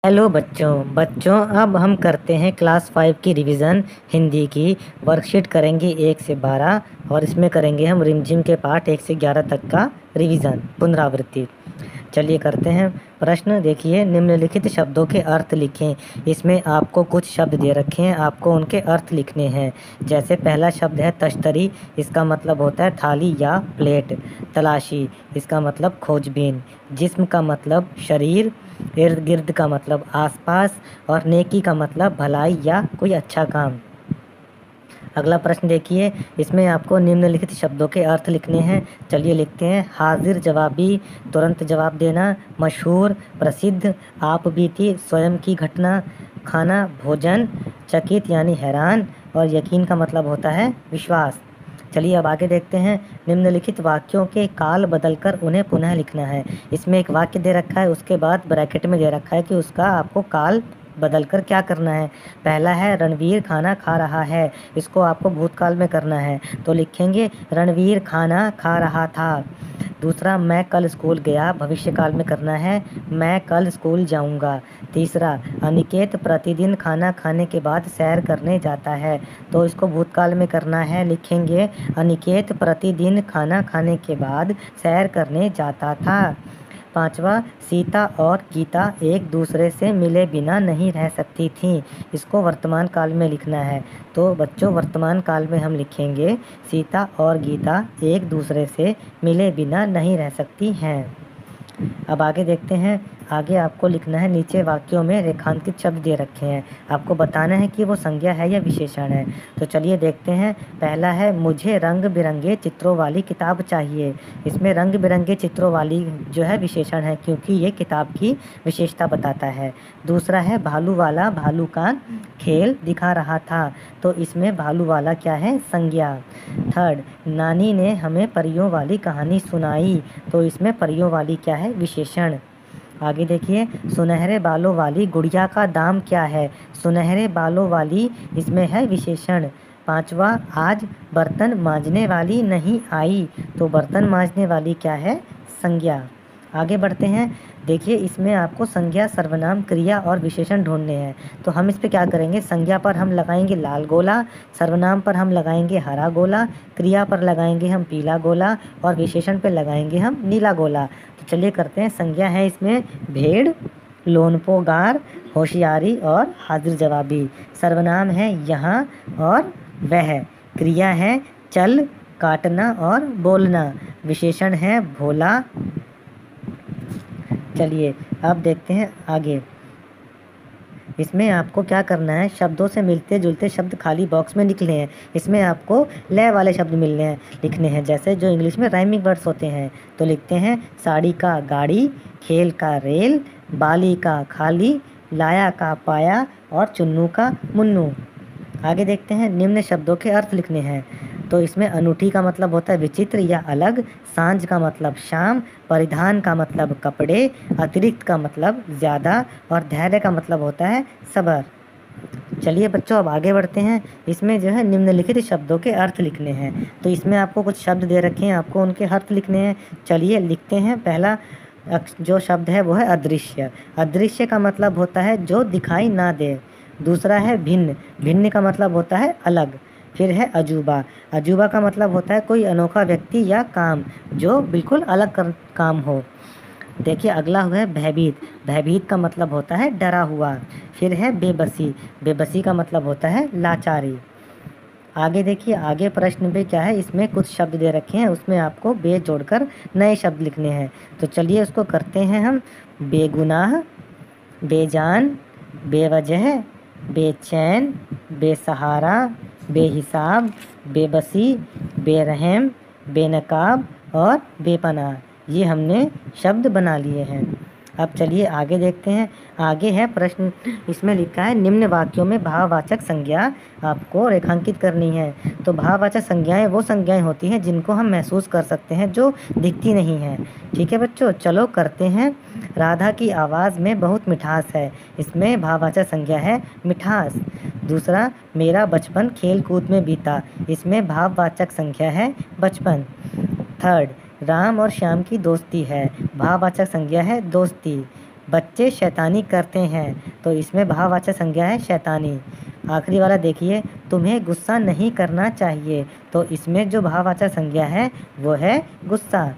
Hello बच्चों अब हम करते हैं क्लास 5 की रिवीजन हिंदी की। वर्कशीट करेंगे 1 से 12 और इसमें करेंगे हम रिमझिम के पाठ 1 से 11 तक का रिवीजन पुनरावृत्ति। चलिए करते हैं। प्रश्न देखिए, निम्नलिखित शब्दों के अर्थ लिखें। इसमें आपको कुछ शब्द दे रखे हैं, आपको उनके अर्थ लिखने हैं। जैसे पहला शब्द है तश्तरी, इसका मतलब होता है थाली या प्लेट। तलाशी, इसका मतलब खोजबीन। जिस्म का मतलब शरीर। इर्द गिर्द का मतलब आसपास। और नेकी का मतलब भलाई या कोई अच्छा काम। अगला प्रश्न देखिए, इसमें आपको निम्नलिखित शब्दों के अर्थ लिखने हैं। चलिए लिखते हैं। हाजिर जवाबी, तुरंत जवाब देना। मशहूर, प्रसिद्ध। आप बीती, स्वयं की घटना। खाना, भोजन। चकित यानी हैरान। और यकीन का मतलब होता है विश्वास। चलिए अब आगे देखते हैं। निम्नलिखित वाक्यों के काल बदलकर उन्हें पुनः लिखना है। इसमें एक वाक्य दे रखा है, उसके बाद ब्रैकेट में दे रखा है कि उसका आपको काल बदलकर क्या करना है। पहला है रणवीर खाना खा रहा है, इसको आपको भूतकाल में करना है तो लिखेंगे रणवीर खाना खा रहा था। दूसरा, मैं कल स्कूल गया, भविष्यकाल में करना है मैं कल स्कूल जाऊंगा। तीसरा, अनिकेत प्रतिदिन खाना खाने के बाद सैर करने जाता है, तो इसको भूतकाल में करना है, लिखेंगे अनिकेत प्रतिदिन खाना खाने के बाद सैर करने जाता था। पांचवा, सीता और गीता एक दूसरे से मिले बिना नहीं रह सकती थीं, इसको वर्तमान काल में लिखना है। तो बच्चों वर्तमान काल में हम लिखेंगे सीता और गीता एक दूसरे से मिले बिना नहीं रह सकती हैं। अब आगे देखते हैं। आगे आपको लिखना है, नीचे वाक्यों में रेखांकित शब्द दे रखे हैं, आपको बताना है कि वो संज्ञा है या विशेषण है। तो चलिए देखते हैं। पहला है मुझे रंग बिरंगे चित्रों वाली किताब चाहिए। इसमें रंग बिरंगे चित्रों वाली जो है विशेषण है, क्योंकि ये किताब की विशेषता बताता है। दूसरा है भालू वाला भालू का खेल दिखा रहा था, तो इसमें भालू वाला क्या है, संज्ञा। थर्ड, नानी ने हमें परियों वाली कहानी सुनाई, तो इसमें परियों वाली क्या है, विशेषण। आगे देखिए, सुनहरे बालों वाली गुड़िया का दाम क्या है, सुनहरे बालों वाली इसमें है विशेषण। पांचवा, आज बर्तन मांजने वाली नहीं आई, तो बर्तन मांजने वाली क्या है, संज्ञा। आगे बढ़ते हैं। देखिए इसमें आपको संज्ञा, सर्वनाम, क्रिया और विशेषण ढूंढने हैं। तो हम इस पे क्या करेंगे, संज्ञा पर हम लगाएंगे लाल गोला, सर्वनाम पर हम लगाएंगे हरा गोला, क्रिया पर लगाएंगे हम पीला गोला और विशेषण पे लगाएंगे हम नीला गोला। तो चलिए करते हैं। संज्ञा है इसमें भेड़, लोनपोगार, होशियारी और हाजिर जवाबी। सर्वनाम है यहाँ और वह। क्रिया है चल, काटना और बोलना। विशेषण है भोला। चलिए अब देखते हैं आगे। इसमें आपको क्या करना है, शब्दों से मिलते जुलते शब्द खाली बॉक्स में लिखने हैं। इसमें आपको लय वाले शब्द मिलने हैं, लिखने हैं, जैसे जो इंग्लिश में राइमिंग वर्ड्स होते हैं। तो लिखते हैं साड़ी का गाड़ी, खेल का रेल, बाली का खाली, लाया का पाया और चुन्नू का मुन्नू। आगे देखते हैं। निम्न शब्दों के अर्थ लिखने हैं। तो इसमें अनूठी का मतलब होता है विचित्र या अलग, सांझ का मतलब शाम, परिधान का मतलब कपड़े, अतिरिक्त का मतलब ज़्यादा और धैर्य का मतलब होता है सब्र। चलिए बच्चों अब आगे बढ़ते हैं। इसमें जो है निम्नलिखित शब्दों के अर्थ लिखने हैं। तो इसमें आपको कुछ शब्द दे रखे हैं, आपको उनके अर्थ लिखने हैं। चलिए लिखते हैं। पहला जो शब्द है वो है अदृश्य। अदृश्य का मतलब होता है जो दिखाई ना दे। दूसरा है भिन्न। भिन्न का मतलब होता है अलग। फिर है अजूबा। अजूबा का मतलब होता है कोई अनोखा व्यक्ति या काम जो बिल्कुल अलग काम हो। देखिए अगला है भयभीत। भयभीत का मतलब होता है डरा हुआ। फिर है बेबसी। बेबसी का मतलब होता है लाचारी। आगे देखिए, आगे प्रश्न पे क्या है, इसमें कुछ शब्द दे रखे हैं, उसमें आपको बे जोड़कर नए शब्द लिखने हैं। तो चलिए उसको करते हैं हम। बेगुनाह, बेजान, बेवजह, बेचैन, बेसहारा, बेहिसाब, बेबसी, बेरहम, बेनकाब और बेपनाह, ये हमने शब्द बना लिए हैं। अब चलिए आगे देखते हैं। आगे है प्रश्न, इसमें लिखा है निम्न वाक्यों में भाववाचक संज्ञा आपको रेखांकित करनी है। तो भाववाचक संज्ञाएं वो संज्ञाएं होती हैं जिनको हम महसूस कर सकते हैं, जो दिखती नहीं हैं। ठीक है बच्चों, चलो करते हैं। राधा की आवाज़ में बहुत मिठास है, इसमें भाववाचक संज्ञा है मिठास। दूसरा, मेरा बचपन खेल कूद में बीता, इसमें भाववाचक संज्ञा है बचपन। थर्ड, राम और श्याम की दोस्ती है, भाववाचक संज्ञा है दोस्ती। बच्चे शैतानी करते हैं, तो इसमें भाववाचक संज्ञा है शैतानी। आखिरी वाला देखिए, तुम्हें गुस्सा नहीं करना चाहिए, तो इसमें जो भाववाचक संज्ञा है वो है गुस्सा।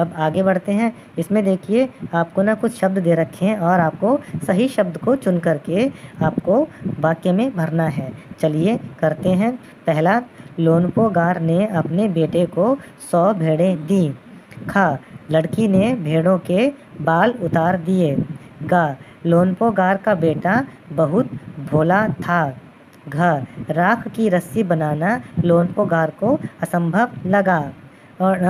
अब आगे बढ़ते हैं। इसमें देखिए आपको ना कुछ शब्द दे रखे हैं और आपको सही शब्द को चुन करके आपको वाक्य में भरना है। चलिए करते हैं। पहला, लोनपोगार ने अपने बेटे को 100 भेड़ें दी। खा, लड़की ने भेड़ों के बाल उतार दिए। गा, लोनपोगार का बेटा बहुत भोला था। घ, राख की रस्सी बनाना लोनपोगार को असंभव लगा। और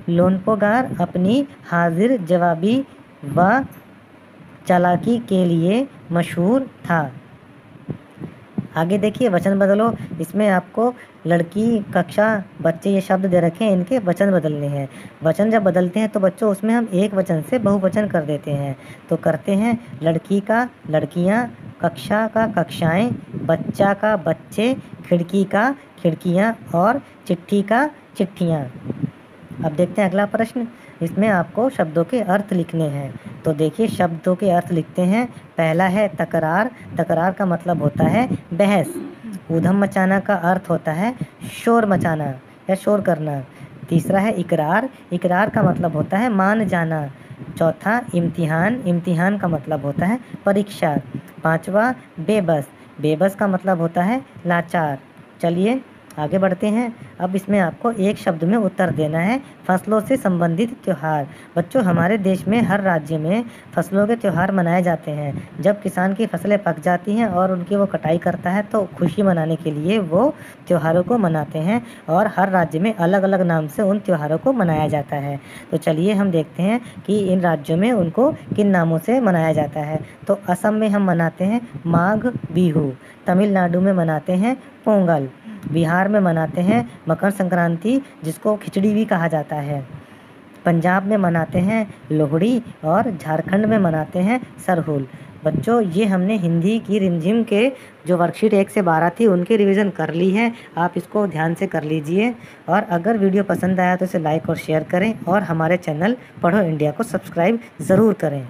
लोनपोगार अपनी हाजिर जवाबी व चालाकी के लिए मशहूर था। आगे देखिए वचन बदलो। इसमें आपको लड़की, कक्षा, बच्चे ये शब्द दे रखे हैं, इनके वचन बदलने हैं। वचन जब बदलते हैं तो बच्चों उसमें हम एक वचन से बहुवचन कर देते हैं। तो करते हैं, लड़की का लड़कियाँ, कक्षा का कक्षाएं, बच्चा का बच्चे, खिड़की का खिड़कियाँ और चिट्ठी का चिट्ठियाँ। अब देखते हैं अगला प्रश्न। इसमें आपको शब्दों के अर्थ लिखने हैं। तो देखिए शब्दों के अर्थ लिखते हैं। पहला है तकरार। तकरार का मतलब होता है बहस। ऊधम मचाना का अर्थ होता है शोर मचाना या शोर करना। तीसरा है इकरार। इकरार का मतलब होता है मान जाना। चौथा इम्तिहान। इम्तिहान का मतलब होता है परीक्षा। पांचवा बेबस। बेबस का मतलब होता है लाचार। चलिए आगे बढ़ते हैं। अब इसमें आपको एक शब्द में उत्तर देना है। फसलों से संबंधित त्यौहार। बच्चों हमारे देश में हर राज्य में फसलों के त्यौहार मनाए जाते हैं। जब किसान की फसलें पक जाती हैं और उनकी वो कटाई करता है तो खुशी मनाने के लिए वो त्योहारों को मनाते हैं और हर राज्य में अलग अलग नाम से उन त्योहारों को मनाया जाता है। तो चलिए हम देखते हैं कि इन राज्यों में उनको किन नामों से मनाया जाता है। तो असम में हम मनाते हैं माघ बिहू। तमिलनाडु में मनाते हैं पोंगल। बिहार में मनाते हैं मकर संक्रांति, जिसको खिचड़ी भी कहा जाता है। पंजाब में मनाते हैं लोहड़ी और झारखंड में मनाते हैं सरहुल। बच्चों ये हमने हिंदी की रिमझिम के जो वर्कशीट 1 से 12 थी उनकी रिवीजन कर ली है। आप इसको ध्यान से कर लीजिए और अगर वीडियो पसंद आया तो इसे लाइक और शेयर करें और हमारे चैनल पढ़ो इंडिया को सब्सक्राइब ज़रूर करें।